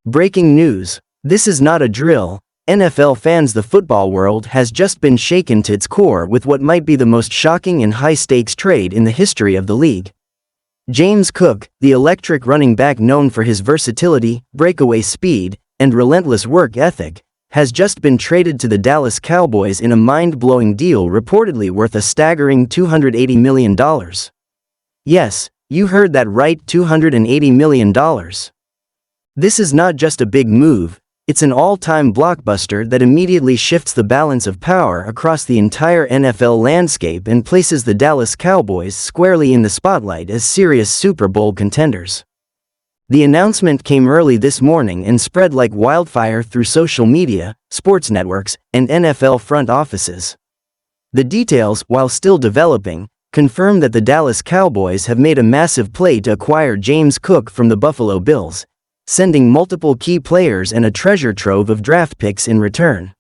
Breaking news. This is not a drill. NFL fans, the football world has just been shaken to its core with what might be the most shocking and high-stakes trade in the history of the league. James Cook, the electric running back known for his versatility, breakaway speed, and relentless work ethic, has just been traded to the Dallas Cowboys in a mind-blowing deal reportedly worth a staggering $280 million. Yes, you heard that right, $280 million. This is not just a big move, it's an all-time blockbuster that immediately shifts the balance of power across the entire NFL landscape and places the Dallas Cowboys squarely in the spotlight as serious Super Bowl contenders. The announcement came early this morning and spread like wildfire through social media, sports networks, and NFL front offices. The details, while still developing, confirm that the Dallas Cowboys have made a massive play to acquire James Cook from the Buffalo Bills, sending multiple key players and a treasure trove of draft picks in return.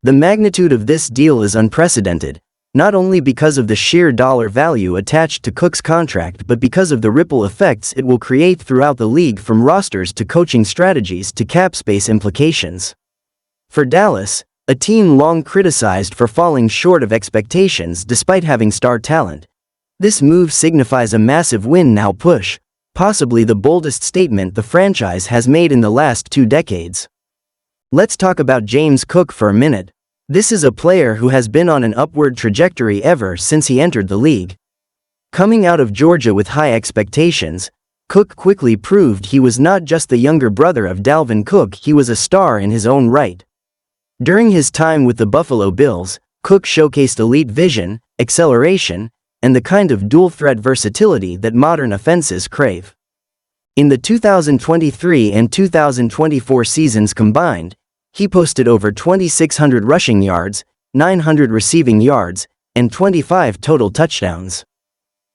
The magnitude of this deal is unprecedented, not only because of the sheer dollar value attached to Cook's contract but because of the ripple effects it will create throughout the league, from rosters to coaching strategies to cap space implications. For Dallas, a team long criticized for falling short of expectations despite having star talent, this move signifies a massive win-now push, possibly the boldest statement the franchise has made in the last 2 decades. Let's talk about James Cook for a minute. This is a player who has been on an upward trajectory ever since he entered the league. Coming out of Georgia with high expectations, Cook quickly proved he was not just the younger brother of Dalvin Cook, he was a star in his own right. During his time with the Buffalo Bills, Cook showcased elite vision, acceleration, and the kind of dual-threat versatility that modern offenses crave. In the 2023 and 2024 seasons combined, he posted over 2,600 rushing yards, 900 receiving yards, and 25 total touchdowns.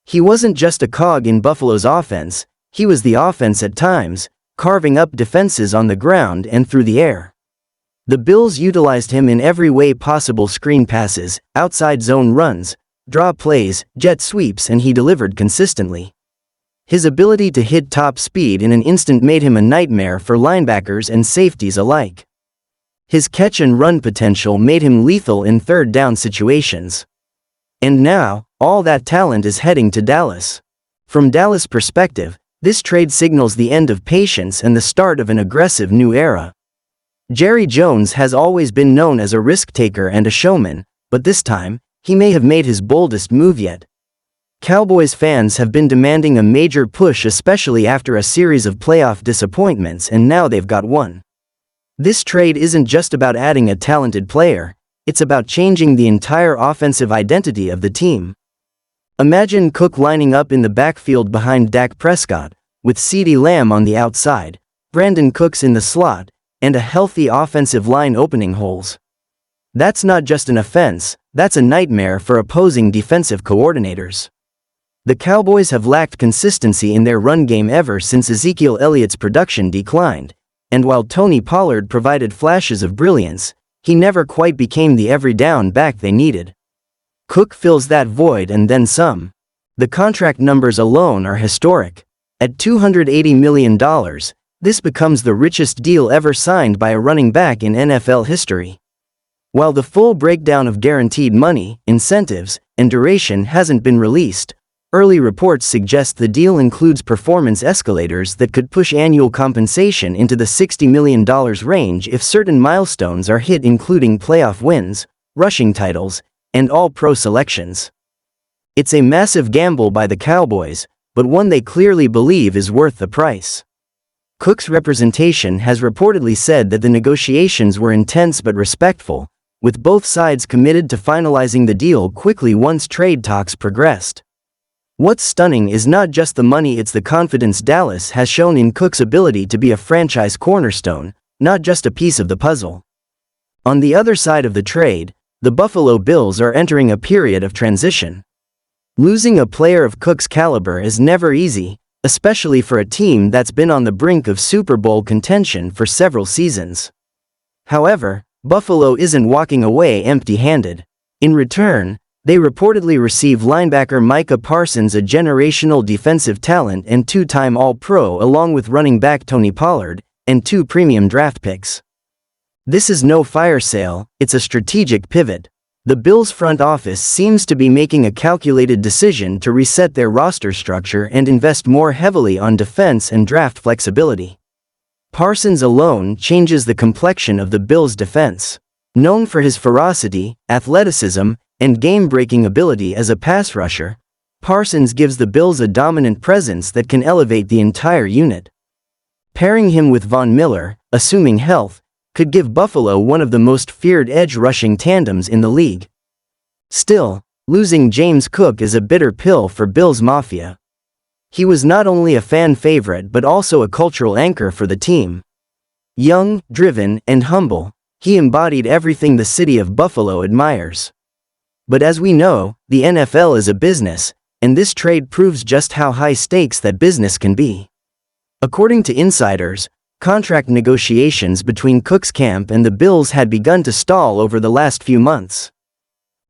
He wasn't just a cog in Buffalo's offense, he was the offense at times, carving up defenses on the ground and through the air. The Bills utilized him in every way possible: screen passes, outside zone runs, draw plays, jet sweeps, and he delivered consistently. His ability to hit top speed in an instant made him a nightmare for linebackers and safeties alike. His catch and run potential made him lethal in third down situations. And now, all that talent is heading to Dallas. From Dallas' perspective, this trade signals the end of patience and the start of an aggressive new era. Jerry Jones has always been known as a risk-taker and a showman, but this time, he may have made his boldest move yet. Cowboys fans have been demanding a major push, especially after a series of playoff disappointments, and now they've got one. This trade isn't just about adding a talented player, it's about changing the entire offensive identity of the team. Imagine Cook lining up in the backfield behind Dak Prescott, with CeeDee Lamb on the outside, Brandon Cooks in the slot, and a healthy offensive line opening holes. That's not just an offense, that's a nightmare for opposing defensive coordinators. The Cowboys have lacked consistency in their run game ever since Ezekiel Elliott's production declined, and while Tony Pollard provided flashes of brilliance, he never quite became the every down back they needed. Cook fills that void and then some. The contract numbers alone are historic. At $280 million, this becomes the richest deal ever signed by a running back in NFL history. While the full breakdown of guaranteed money, incentives, and duration hasn't been released, early reports suggest the deal includes performance escalators that could push annual compensation into the $60 million range if certain milestones are hit, including playoff wins, rushing titles, and all-pro selections. It's a massive gamble by the Cowboys, but one they clearly believe is worth the price. Cook's representation has reportedly said that the negotiations were intense but respectful, with both sides committed to finalizing the deal quickly once trade talks progressed. What's stunning is not just the money, it's the confidence Dallas has shown in Cook's ability to be a franchise cornerstone, not just a piece of the puzzle. On the other side of the trade, the Buffalo Bills are entering a period of transition. Losing a player of Cook's caliber is never easy, especially for a team that's been on the brink of Super Bowl contention for several seasons. However, Buffalo isn't walking away empty-handed. In return, they reportedly receive linebacker Micah Parsons, a generational defensive talent and 2-time All-Pro, along with running back Tony Pollard, and 2 premium draft picks. This is no fire sale, it's a strategic pivot. The Bills' front office seems to be making a calculated decision to reset their roster structure and invest more heavily on defense and draft flexibility. Parsons alone changes the complexion of the Bills' defense. Known for his ferocity, athleticism, and game-breaking ability as a pass rusher, Parsons gives the Bills a dominant presence that can elevate the entire unit. Pairing him with Von Miller, assuming health, could give Buffalo one of the most feared edge-rushing tandems in the league. Still, losing James Cook is a bitter pill for Bills Mafia. He was not only a fan favorite but also a cultural anchor for the team. Young, driven, and humble, he embodied everything the city of Buffalo admires. But as we know, the NFL is a business, and this trade proves just how high stakes that business can be. According to insiders, contract negotiations between Cook's camp and the Bills had begun to stall over the last few months.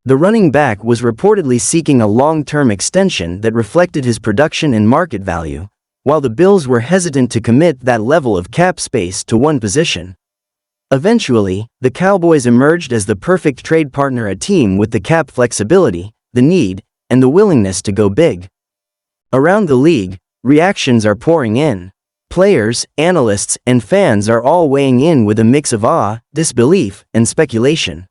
The running back was reportedly seeking a long-term extension that reflected his production and market value, while the Bills were hesitant to commit that level of cap space to one position. Eventually, the Cowboys emerged as the perfect trade partner, a team with the cap flexibility, the need, and the willingness to go big. Around the league, reactions are pouring in. Players, analysts, and fans are all weighing in with a mix of awe, disbelief, and speculation.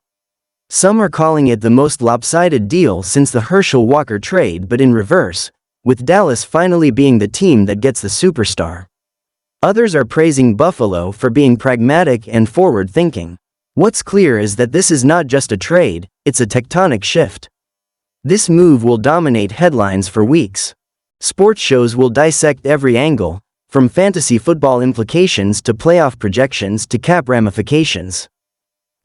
Some are calling it the most lopsided deal since the Herschel Walker trade, but in reverse, with Dallas finally being the team that gets the superstar. Others are praising Buffalo for being pragmatic and forward-thinking. What's clear is that this is not just a trade, it's a tectonic shift. This move will dominate headlines for weeks. Sports shows will dissect every angle, from fantasy football implications to playoff projections to cap ramifications.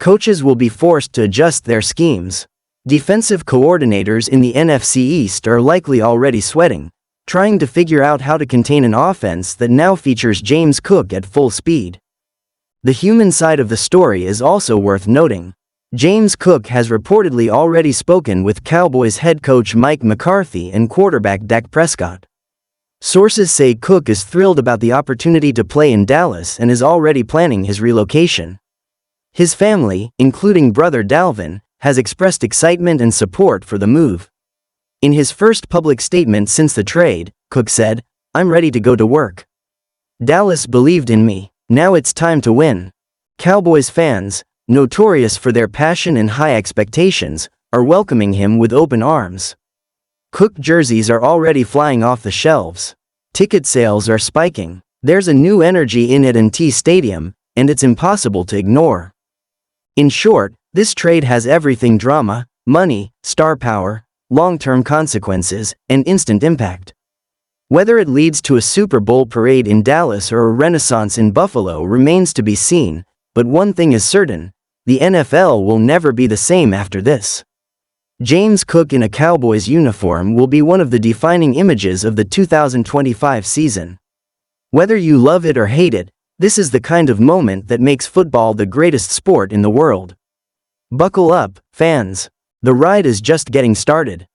Coaches will be forced to adjust their schemes. Defensive coordinators in the NFC East are likely already sweating, trying to figure out how to contain an offense that now features James Cook at full speed. The human side of the story is also worth noting. James Cook has reportedly already spoken with Cowboys head coach Mike McCarthy and quarterback Dak Prescott. Sources say Cook is thrilled about the opportunity to play in Dallas and is already planning his relocation. His family, including brother Dalvin, has expressed excitement and support for the move. In his first public statement since the trade, Cook said, "I'm ready to go to work. Dallas believed in me, now it's time to win." Cowboys fans, notorious for their passion and high expectations, are welcoming him with open arms. Cook jerseys are already flying off the shelves. Ticket sales are spiking. There's a new energy in at&T Stadium, and it's impossible to ignore. In short, this trade has everything: drama, money, star power, long-term consequences, and instant impact. Whether it leads to a Super Bowl parade in Dallas or a renaissance in Buffalo remains to be seen, but one thing is certain: the NFL will never be the same after this. James Cook in a Cowboys uniform will be one of the defining images of the 2025 season. Whether you love it or hate it, this is the kind of moment that makes football the greatest sport in the world. Buckle up, fans. The ride is just getting started.